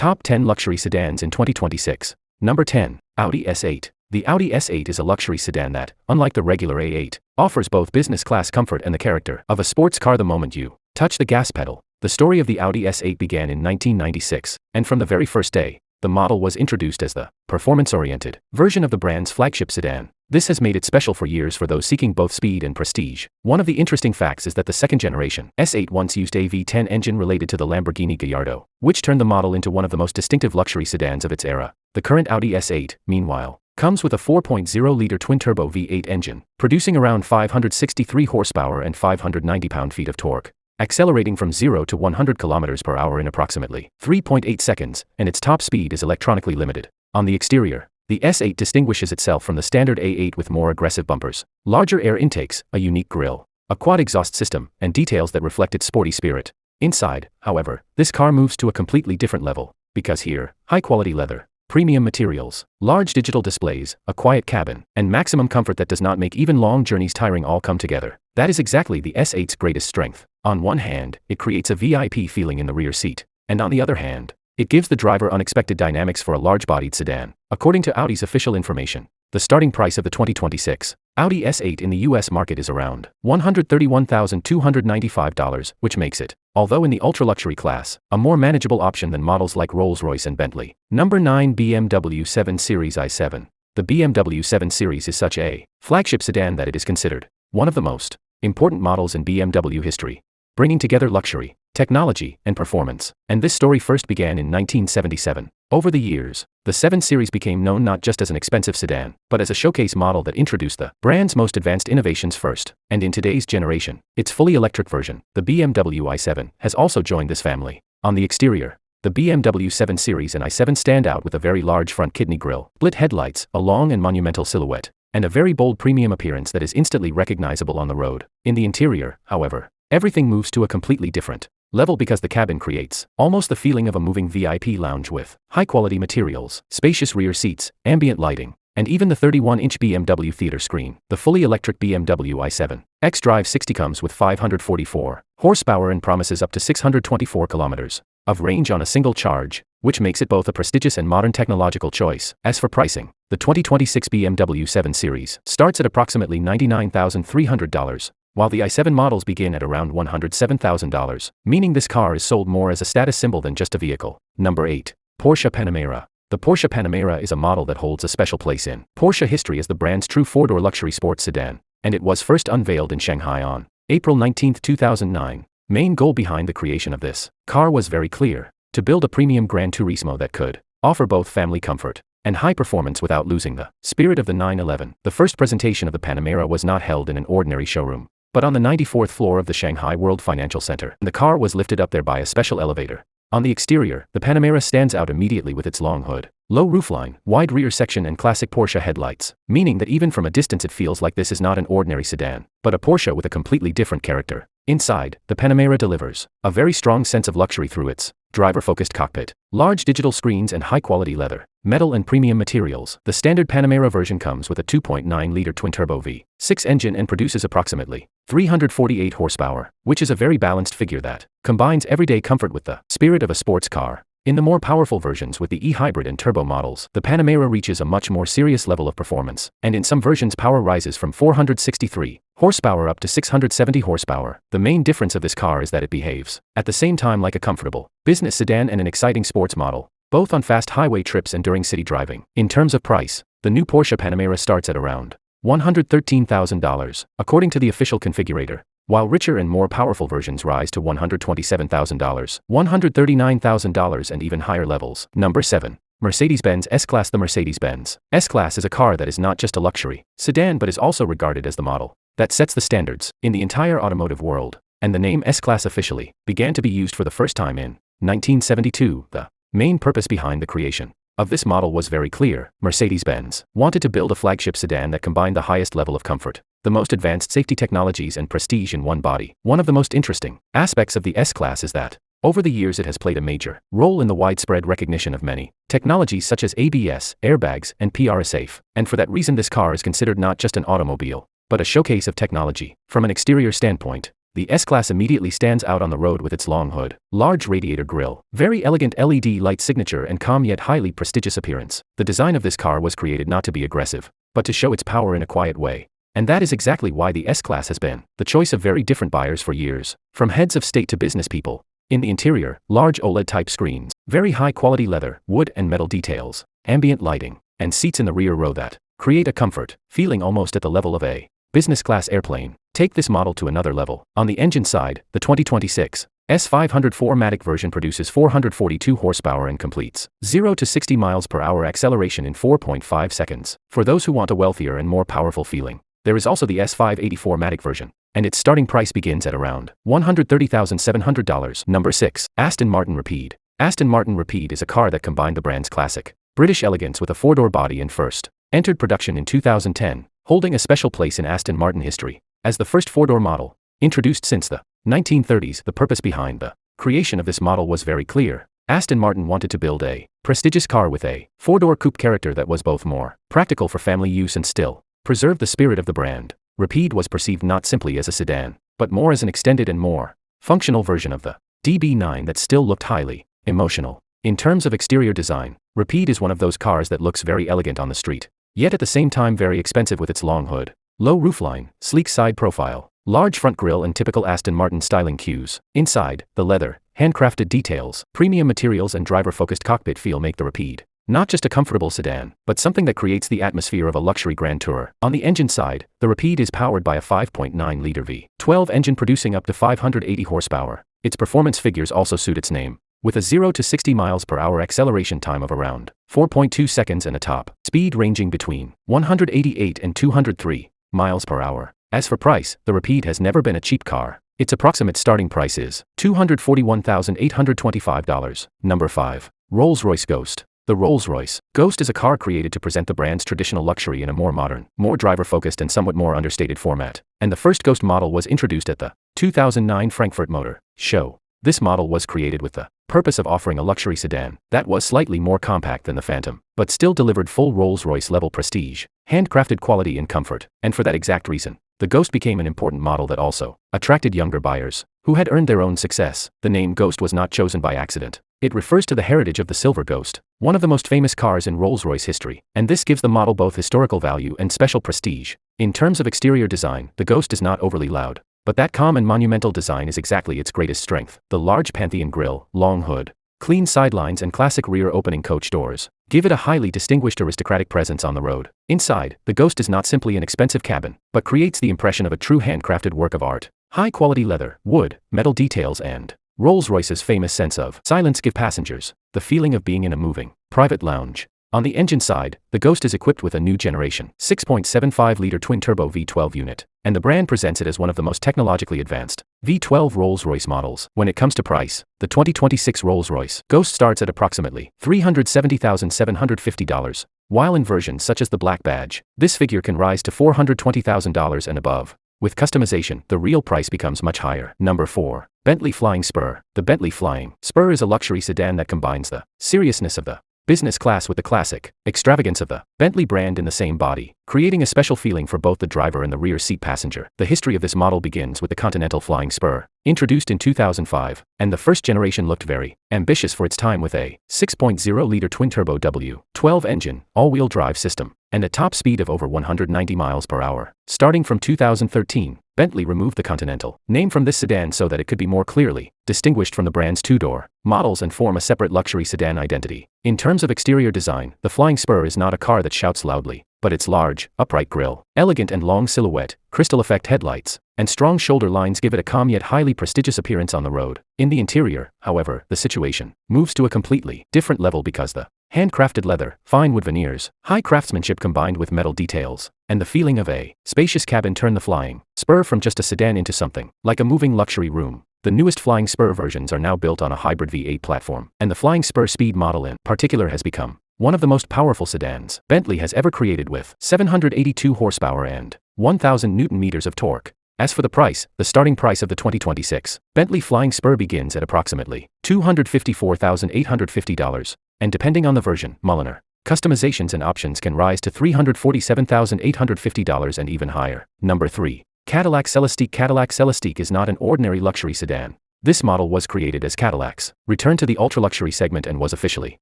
Top 10 Luxury Sedans in 2026. Number 10. Audi S8. The Audi S8 is a luxury sedan that, unlike the regular A8, offers both business class comfort and the character of a sports car the moment you touch the gas pedal. The story of the Audi S8 began in 1996, and from the very first day, the model was introduced as the performance-oriented version of the brand's flagship sedan. This has made it special for years for those seeking both speed and prestige. One of the interesting facts is that the second-generation S8 once used a V10 engine related to the Lamborghini Gallardo, which turned the model into one of the most distinctive luxury sedans of its era. The current Audi S8, meanwhile, comes with a 4.0-liter twin-turbo V8 engine, producing around 563 horsepower and 590 pound-feet of torque, accelerating from 0 to 100 km per hour in approximately 3.8 seconds, and its top speed is electronically limited. On the exterior, the S8 distinguishes itself from the standard A8 with more aggressive bumpers, larger air intakes, a unique grille, a quad exhaust system, and details that reflect its sporty spirit. Inside, however, this car moves to a completely different level, because here, high-quality leather, premium materials, large digital displays, a quiet cabin, and maximum comfort that does not make even long journeys tiring all come together. That is exactly the S8's greatest strength. On one hand, it creates a VIP feeling in the rear seat, and on the other hand, it gives the driver unexpected dynamics for a large-bodied sedan. According to Audi's official information, the starting price of the 2026 Audi S8 in the US market is around $131,295, which makes it, although in the ultra-luxury class, a more manageable option than models like Rolls-Royce and Bentley. Number 9. BMW 7 Series i7. The BMW 7 Series is such a flagship sedan that it is considered one of the most important models in BMW history, bringing together luxury, technology, and performance. And this story first began in 1977. Over the years, the 7 Series became known not just as an expensive sedan, but as a showcase model that introduced the brand's most advanced innovations first. And in today's generation, its fully electric version, the BMW i7, has also joined this family. On the exterior, the BMW 7 Series and i7 stand out with a very large front kidney grille, split headlights, a long and monumental silhouette, and a very bold premium appearance that is instantly recognizable on the road. In the interior, however, everything moves to a completely different level because the cabin creates almost the feeling of a moving VIP lounge with high-quality materials, spacious rear seats, ambient lighting, and even the 31-inch BMW theater screen. The fully electric BMW i7 xDrive 60 comes with 544 horsepower and promises up to 624 kilometers of range on a single charge, which makes it both a prestigious and modern technological choice. As for pricing, the 2026 BMW 7 Series starts at approximately $99,300, while the i7 models begin at around $107,000, meaning this car is sold more as a status symbol than just a vehicle. Number 8. Porsche Panamera. The Porsche Panamera is a model that holds a special place in Porsche history as the brand's true four-door luxury sports sedan, and it was first unveiled in Shanghai on April 19, 2009. Main goal behind the creation of this car was very clear: to build a premium Gran Turismo that could offer both family comfort and high performance without losing the spirit of the 911. The first presentation of the Panamera was not held in an ordinary showroom, but on the 94th floor of the Shanghai World Financial Center. The car was lifted up there by a special elevator. On the exterior, the Panamera stands out immediately with its long hood, low roofline, wide rear section and classic Porsche headlights, meaning that even from a distance it feels like this is not an ordinary sedan, but a Porsche with a completely different character. Inside, the Panamera delivers a very strong sense of luxury through its driver-focused cockpit, large digital screens and high-quality leather, metal and premium materials. The standard Panamera version comes with a 2.9-liter twin-turbo V6 engine and produces approximately 348 horsepower, which is a very balanced figure that combines everyday comfort with the spirit of a sports car. In the more powerful versions with the e-hybrid and turbo models, the Panamera reaches a much more serious level of performance, and in some versions power rises from 463 horsepower up to 670 horsepower. The main difference of this car is that it behaves at the same time like a comfortable business sedan and an exciting sports model, both on fast highway trips and during city driving. In terms of price, the new Porsche Panamera starts at around $113,000, according to the official configurator, while richer and more powerful versions rise to $127,000, $139,000 and even higher levels. Number 7. Mercedes-Benz S-Class. The Mercedes-Benz S-Class is a car that is not just a luxury sedan but is also regarded as the model that sets the standards in the entire automotive world, and the name S-Class officially began to be used for the first time in 1972. The main purpose behind the creation of this model was very clear. Mercedes-Benz wanted to build a flagship sedan that combined the highest level of comfort, the most advanced safety technologies and prestige in one body. One of the most interesting aspects of the S-Class is that, over the years it has played a major role in the widespread recognition of many technologies such as ABS, airbags, and PRSafe, and for that reason this car is considered not just an automobile, but a showcase of technology. From an exterior standpoint, The S-Class immediately stands out on the road with its long hood, large radiator grille, very elegant LED light signature and calm yet highly prestigious appearance. The design of this car was created not to be aggressive, but to show its power in a quiet way. And that is exactly why the S-Class has been the choice of very different buyers for years, from heads of state to business people. In the interior, large OLED-type screens, very high-quality leather, wood and metal details, ambient lighting, and seats in the rear row that create a comfort feeling almost at the level of a business-class airplane. Take this model to another level. On the engine side, the 2026 S500 4MATIC version produces 442 horsepower and completes 0 to 60 miles per hour acceleration in 4.5 seconds. For those who want a wealthier and more powerful feeling, there is also the S580 4MATIC version, and its starting price begins at around $130,700. Number 6. Aston Martin Rapide. Aston Martin Rapide is a car that combined the brand's classic British elegance with a four-door body and first entered production in 2010, holding a special place in Aston Martin history. As the first four-door model, introduced since the 1930s, the purpose behind the creation of this model was very clear. Aston Martin wanted to build a prestigious car with a four-door coupe character that was both more practical for family use and still preserve the spirit of the brand. Rapide was perceived not simply as a sedan, but more as an extended and more functional version of the DB9 that still looked highly emotional. In terms of exterior design, Rapide is one of those cars that looks very elegant on the street, yet at the same time very expensive with its long hood, low roofline, sleek side profile, large front grille and typical Aston Martin styling cues. Inside, the leather, handcrafted details, premium materials and driver-focused cockpit feel make the Rapide not just a comfortable sedan, but something that creates the atmosphere of a luxury grand tourer. On the engine side, the Rapide is powered by a 5.9-liter V12 engine producing up to 580 horsepower. Its performance figures also suit its name, with a 0 to 60 miles per hour acceleration time of around 4.2 seconds and a top speed ranging between 188 and 203 miles per hour. As for price, the Rapide has never been a cheap car. Its approximate starting price is $241,825. Number 5. Rolls-Royce Ghost. The Rolls-Royce Ghost is a car created to present the brand's traditional luxury in a more modern, more driver-focused and somewhat more understated format. And the first Ghost model was introduced at the 2009 Frankfurt Motor Show. This model was created with the purpose of offering a luxury sedan that was slightly more compact than the Phantom, but still delivered full Rolls-Royce level prestige, handcrafted quality and comfort. And for that exact reason, the Ghost became an important model that also attracted younger buyers who had earned their own success. The name Ghost was not chosen by accident. It refers to the heritage of the Silver Ghost, one of the most famous cars in Rolls-Royce history, and this gives the model both historical value and special prestige. In terms of exterior design, the Ghost is not overly loud, but that calm and monumental design is exactly its greatest strength. The large Pantheon grille, long hood, clean sidelines and classic rear opening coach doors give it a highly distinguished aristocratic presence on the road. Inside, the Ghost is not simply an expensive cabin, but creates the impression of a true handcrafted work of art. High-quality leather, wood, metal details and Rolls-Royce's famous sense of silence give passengers the feeling of being in a moving, private lounge. On the engine side, the Ghost is equipped with a new generation 6.75-liter twin-turbo V12 unit, and the brand presents it as one of the most technologically advanced V12 Rolls-Royce models. When it comes to price, the 2026 Rolls-Royce Ghost starts at approximately $370,750, while in versions such as the Black Badge, this figure can rise to $420,000 and above. With customization, the real price becomes much higher. Number 4. Bentley Flying Spur. The Bentley Flying Spur is a luxury sedan that combines the seriousness of the business class with the classic extravagance of the Bentley brand in the same body, creating a special feeling for both the driver and the rear seat passenger. The history of this model begins with the Continental Flying Spur, introduced in 2005, and the first generation looked very ambitious for its time with a 6.0-liter twin-turbo W12 engine, all-wheel drive system, and a top speed of over 190 miles per hour. Starting from 2013, Bentley removed the Continental name from this sedan so that it could be more clearly distinguished from the brand's two-door models and form a separate luxury sedan identity. In terms of exterior design, the Flying Spur is not a car that shouts loudly, but its large, upright grille, elegant and long silhouette, crystal effect headlights, and strong shoulder lines give it a calm yet highly prestigious appearance on the road. In the interior, however, the situation moves to a completely different level because the handcrafted leather, fine wood veneers, high craftsmanship combined with metal details, and the feeling of a spacious cabin turn the Flying Spur from just a sedan into something like a moving luxury room. The newest Flying Spur versions are now built on a hybrid V8 platform, and the Flying Spur Speed model in particular has become one of the most powerful sedans Bentley has ever created with 782 horsepower and 1,000 Newton-meters of torque. As for the price, the starting price of the 2026 Bentley Flying Spur begins at approximately $254,850, and depending on the version, Mulliner, customizations and options can rise to $347,850 and even higher. Number 3. Cadillac Celestiq is not an ordinary luxury sedan. This model was created as Cadillac's return to the ultra-luxury segment and was officially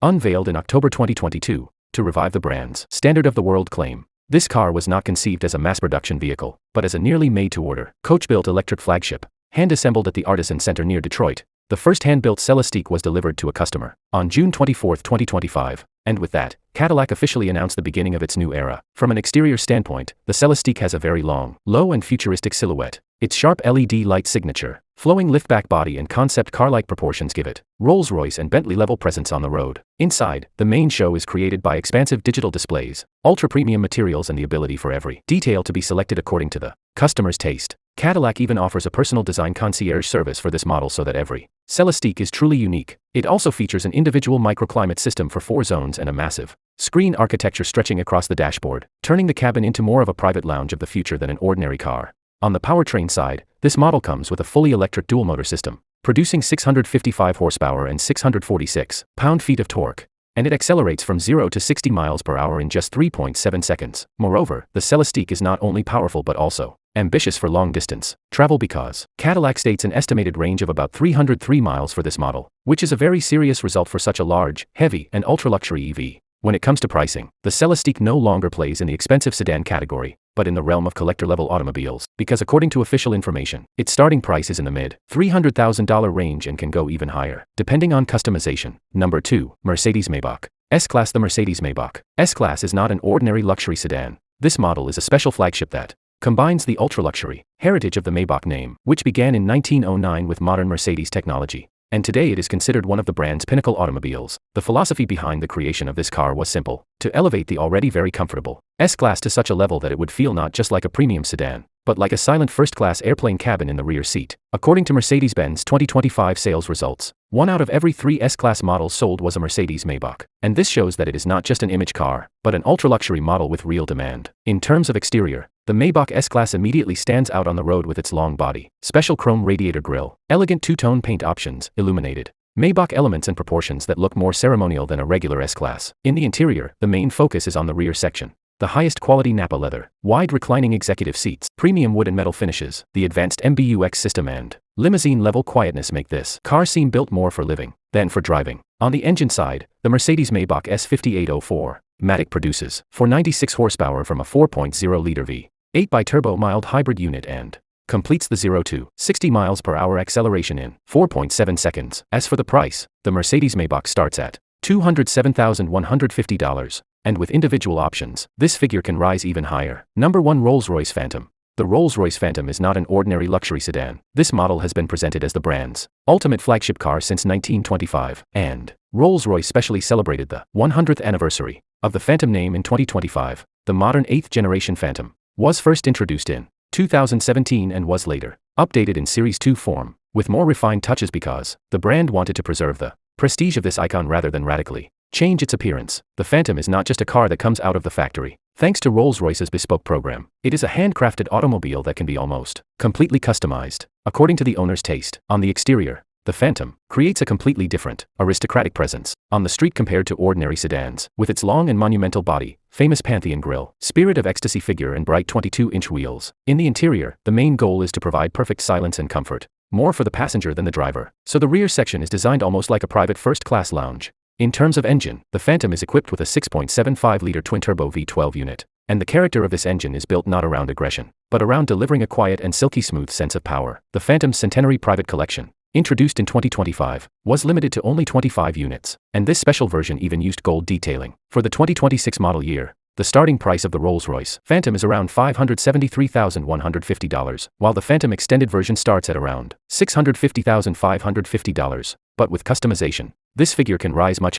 unveiled in October 2022 to revive the brand's standard of the world claim. This car was not conceived as a mass-production vehicle, but as a nearly made-to-order, coach-built electric flagship, hand-assembled at the Artisan Center near Detroit. The first hand-built Celestiq was delivered to a customer on June 24, 2025, and with that, Cadillac officially announced the beginning of its new era. From an exterior standpoint, the Celestiq has a very long, low and futuristic silhouette. Its sharp LED light signature, flowing liftback body and concept car-like proportions give it Rolls-Royce and Bentley-level presence on the road. Inside, the main show is created by expansive digital displays, ultra-premium materials and the ability for every detail to be selected according to the customer's taste. Cadillac even offers a personal design concierge service for this model so that every Celestiq is truly unique. It also features an individual microclimate system for 4 zones and a massive screen architecture stretching across the dashboard, turning the cabin into more of a private lounge of the future than an ordinary car. On the powertrain side, this model comes with a fully electric dual-motor system, producing 655 horsepower and 646 pound-feet of torque, and it accelerates from 0 to 60 miles per hour in just 3.7 seconds. Moreover, the Celestiq is not only powerful but also ambitious for long-distance travel because Cadillac states an estimated range of about 303 miles for this model, which is a very serious result for such a large, heavy, and ultra-luxury EV. When it comes to pricing, the Celestiq no longer plays in the expensive sedan category, but in the realm of collector-level automobiles, because according to official information, its starting price is in the mid-$300,000 range and can go even higher, depending on customization. Number 2. Mercedes-Maybach S-Class. The Mercedes-Maybach S-Class is not an ordinary luxury sedan. This model is a special flagship that combines the ultra-luxury heritage of the Maybach name, which began in 1909 with modern Mercedes technology, and today it is considered one of the brand's pinnacle automobiles. The philosophy behind the creation of this car was simple: to elevate the already very comfortable S-Class to such a level that it would feel not just like a premium sedan, but like a silent first-class airplane cabin in the rear seat. According to Mercedes-Benz 2025 sales results, 1 out of every 3 S-Class models sold was a Mercedes-Maybach, and this shows that it is not just an image car, but an ultra-luxury model with real demand. In terms of exterior, the Maybach S-Class immediately stands out on the road with its long body, special chrome radiator grille, elegant two-tone paint options, illuminated Maybach elements and proportions that look more ceremonial than a regular S-Class. In the interior, the main focus is on the rear section. The highest quality Nappa leather, wide reclining executive seats, premium wood and metal finishes, the advanced MBUX system and limousine-level quietness make this car seem built more for living than for driving. On the engine side, the Mercedes-Maybach S5804 Matic produces 496 horsepower from a 4.0-liter V8 bi-turbo mild hybrid unit and completes the 0 to 60 miles per hour acceleration in 4.7 seconds. As for the price, the Mercedes-Maybach starts at $207,150. And with individual options, this figure can rise even higher. Number 1. Rolls-Royce Phantom. The Rolls-Royce Phantom is not an ordinary luxury sedan. This model has been presented as the brand's ultimate flagship car since 1925, and Rolls-Royce specially celebrated the 100th anniversary of the Phantom name in 2025. The modern 8th-generation Phantom was first introduced in 2017 and was later updated in Series 2 form, with more refined touches because the brand wanted to preserve the prestige of this icon rather than radically change its appearance. The Phantom is not just a car that comes out of the factory. Thanks to Rolls-Royce's bespoke program, it is a handcrafted automobile that can be almost completely customized according to the owner's taste. On the exterior, the Phantom creates a completely different, aristocratic presence on the street compared to ordinary sedans. With its long and monumental body, famous Pantheon grille, Spirit of Ecstasy figure and bright 22-inch wheels. In the interior, the main goal is to provide perfect silence and comfort, more for the passenger than the driver. So the rear section is designed almost like a private first-class lounge. In terms of engine, the Phantom is equipped with a 6.75-liter twin-turbo V12 unit, and the character of this engine is built not around aggression, but around delivering a quiet and silky smooth sense of power. The Phantom's Centenary Private Collection, introduced in 2025, was limited to only 25 units, and this special version even used gold detailing. For the 2026 model year, the starting price of the Rolls-Royce Phantom is around $573,150, while the Phantom Extended version starts at around $650,550. But with customization, this figure can rise much